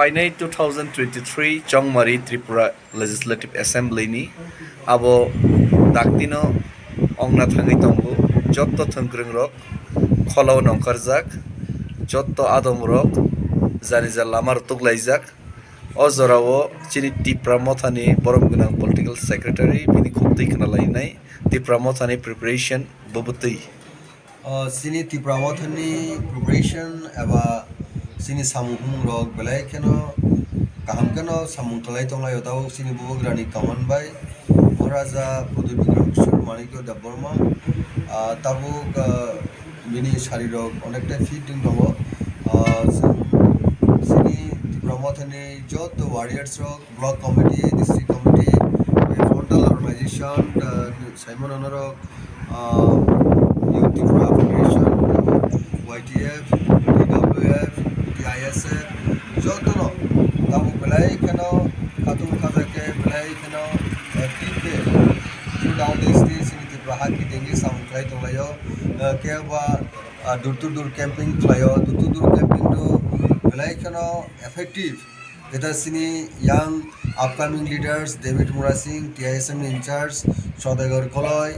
Finai 2023 Chongmari Tripura Legislative Assembly ni abo daktino ongna thangai tongo jotto thongkrung rok kholo nongkarjak jotto adom rok janija lamar tuklaijak o jorao chini TIPRA mothani borom gunang political secretary bini khubtui khnalainai TIPRA mothani preparation bobutui sini TIPRA mothani preparation aba sini samung rok belai keno kaham keno samung talai tonglai otau sini bubugrani kaman bai Raja Rajeshwar Debbarma tabuk bini sharirok onekta fit dingo sini TIPRA mothani Jotto warriors rok block committee district committee frontal organization Simon Honorok TIPRA Federation YTF TWF TISF Jotto no tabuk belai keno katung kazake belai keno down the streets in TIPRA haki dengue samung klai tonglayo keba dur camping klayo dur camping do belai kano effective eta sini young upcoming leaders David Murasing TISM in charge Sodagar Koloi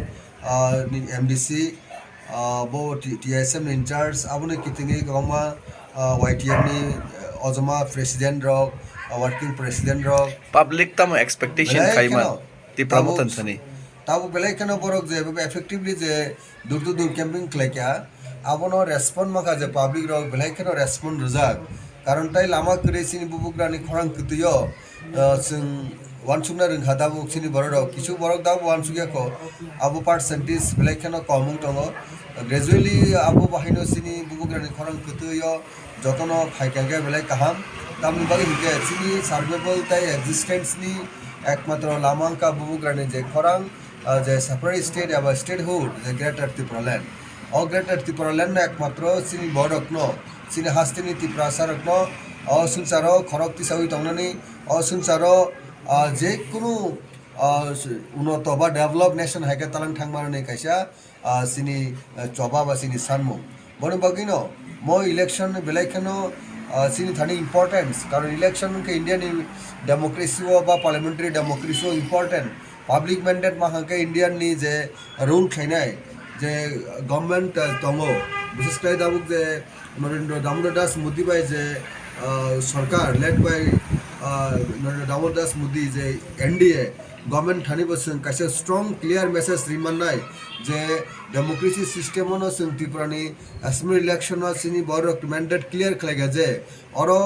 MDC bo TISM in charge abune kitingi goma YTF ni ozoma president rok working president rok public tam expectation khaima TIPRA mothon thani tabu belai kano borok je effectively je dur camping klekya abono respond maka je public rok belai kano respond rujak karon tai lama kre sini bubugrani khorang kutuyo sing wansugna ring hadabu sini borok kichu borok dabu wansugya ko abu percentage belai kano komung tongo gradually abu bahino sini bubugrani khorang kutuyo jotono phaikanga belai kaham tamni bagi hike sini survival tai existence ni ekmatro lamangka bubugrani je khorang যে separate state aba statehood the greater Tripura land all greater Tripura land ekmatro sini borok no sini hastini TIPRA sarak no sunsaro khorok tisawi tongnani sunsaro je kunu unoto ba develop nation haike talang thangmarani kaisa sini choba ba sini sanmo boni bagino mo election belai khano sini thani importance karon election ke Indian democracy ba parliamentary democracy important public mandate mahangke Indian ni je rule khainai je government tongo বিশেষ করে দাবুক যে Narendra Damodar Das Modi by যে সরকার led by Narendra Damodar Das Modi যে NDA government Thani বসং কাছে strong clear message রিমান্নাই যে democracy system ono sing Tripurani assembly election no sini borok mandate clear khlaiga je oro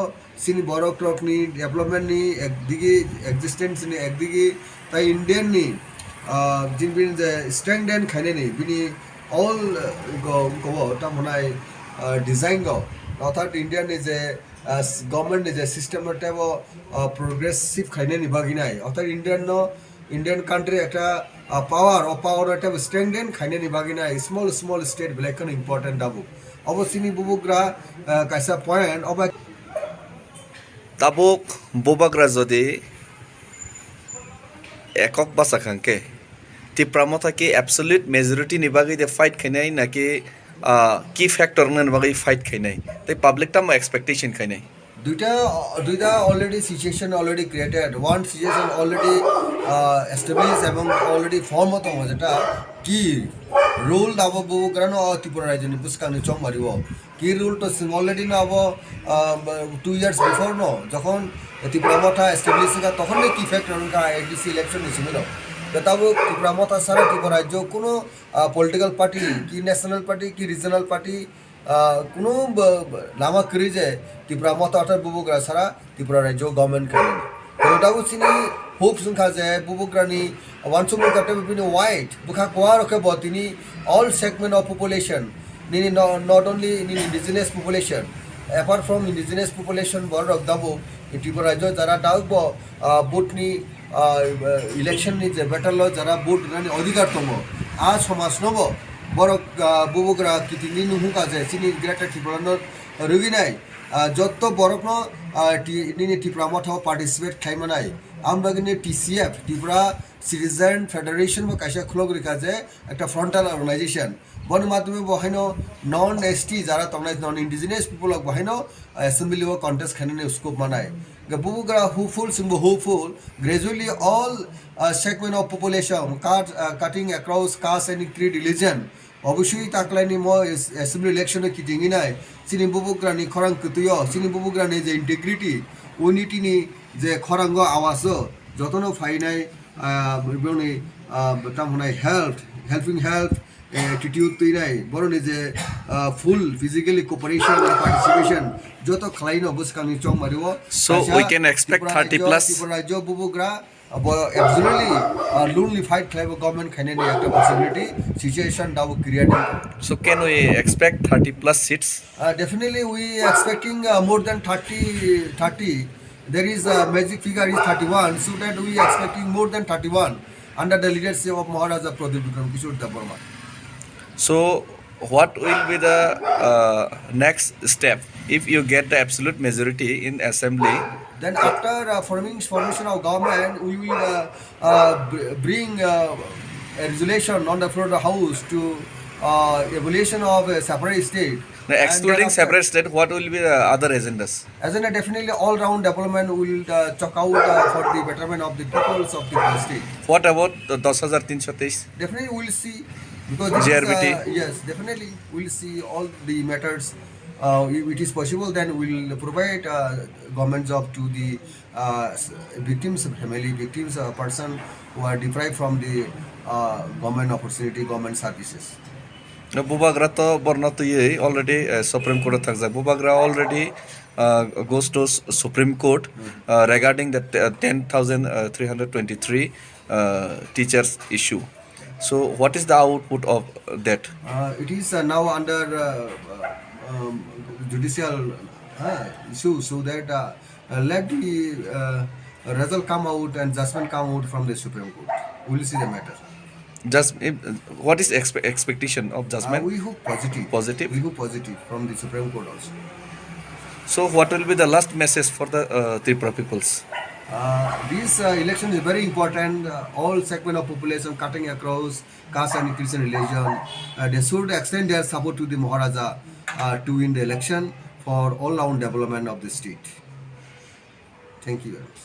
sini borok rok ni development ni ekdigi existence ni ekdigi tai Indian ni jinbin je strengthen khaine ni bini all go ta monai design go অর্থাৎ Indian ni je government ni je system tebo progressive khaine ni baginai অর্থাৎ Indian country একটা power একটা strengthen khaine ni baginai small state black important dabu obosini bubugra kaisa point oba tabuk bobagra jodi ekok basa khangke TIPRA mothaki absolute majority ni bagi de fight khainai naki key factor nan bagi fight khainai tai public tam expectation khainai দুইটা already situation already created one situation already established এবং already form হতো যেটা কি rule দাবো বুবু কারণে ত্রিপুরা রাজ্যনি পুস্কানি চং মারিব কি rule তো অলরেডি না আবো 2 years before no যখন ত্রিপুরা মথা এস্টাবলিশ হইকা তখন কি ফ্যাক্ট রনকা এডিসি ইলেকশন নিছিল তাবো ত্রিপুরা মথা সারা ত্রিপুরা রাজ্য কোনো পলিটিক্যাল পার্টি কি ন্যাশনাল পার্টি কি রিজনাল পার্টি কোনো লামা করি যে ত্রিপুরা মথা অর্থাৎ বুবুগ্রা সারা ত্রিপুরা রাজ্য গভর্নমেন্ট করে কোনোটাও চিনি হোপ সংখ্যা যে বুবুগ্রানি ওয়ানসুমুল কাটে বিভিন্ন হোয়াইট বুখা কোয়া রকে তিনি all segment of population Nini not only Nini indigenous population apart from indigenous population বড় রক দাবো ত্রিপুরা রাজ্য যারা ডাকব বুটনি ইলেকশন নি যে বেটার যারা বুট অধিকার তম আ সমাজ নব বড় বুবুগ্রা কিতিনি নুহুকা যে চিনি গ্রেটার ত্রিপুরা রুগিনাই যত বরক নিনি ত্রিপুরা মথাও পার্টিসিপেট খাইমানাই আমরা কিন্তু TCF ত্রিপুরা সিটিজেন ফেডারেশন বা কাইসা খুলক রেখা যে একটা ফ্রন্টাল অর্গানাইজেশন বন মাধ্যমে বহাইনো নন এসটি যারা তংনাই নন ইন্ডিজিনিয়াস পিপল বহাইনো অ্যাসেম্বলি ও কন্টেস্ট খানে স্কোপ মানায় বুবুগ্রা হুফুল সিম্বু হুফুল gradually all segment of population cutting across caste and creed religion অবশ্যই তাকলাইনি ম অ্যাসেম্বলি ইলেকশনে কি দিঙিনাই চিনি বুবুগ্রানি খরাং কুতুয় চিনি বুবুগ্রানি যে ইন্টিগ্রিটি উনিটিনি যে খরাঙ্গ আওয়াজ যতনো ফাইনাই বেউনি তামহনাই হেল্পিং হেল্প অ্যাটিটিউড তৈরাই বড়নি যে ফুল ফিজিক্যালি কোঅপারেশন পার্টিসিপেশন যত খালাইনো বসকানি চং Mario So we can expect 30 plus. Tripura রাজ্য বুবুগ্রা absolutely lonely fight claim government খাইনে একটা পসিবিলিটি সিচুয়েশন দাও create So can we expect 30 plus seats? Definitely we expecting more than 30. There is a magic figure is 31, so that we expecting more than 31 under the leadership of Maharaja Pradip Vikram Kishore Debbarma. So what will be the next step if you get the absolute majority in assembly? Then after formation of government, we will bring a resolution on the floor of the house to evaluation of a separate state. Now, excluding separate state, what will be the other agendas? As in definitely all-round development will check out for the betterment of the peoples of the state. What about the 10,323? Definitely we will see because this JRBT? Yes, definitely we will see all the matters. If it is possible, then we will provide government job to the victims, family victims, person who are deprived from the government opportunity, government services. Bubagra to Borno to ye already Supreme Court thakjak. Bubagra already goes to Supreme Court regarding the 10,323 teachers issue. So what is the output of that? It is now under judicial issue, so that let the result come out and judgment come out from the Supreme Court. We will see the matter. Just what is expectation of judgment? We hope positive. Positive? We hope positive from the Supreme Court also. So what will be the last message for the Tripura peoples? This election is very important. All segment of population cutting across caste and Christian religion, they should extend their support to the Maharaja to win the election for all-round development of the state. Thank you very much.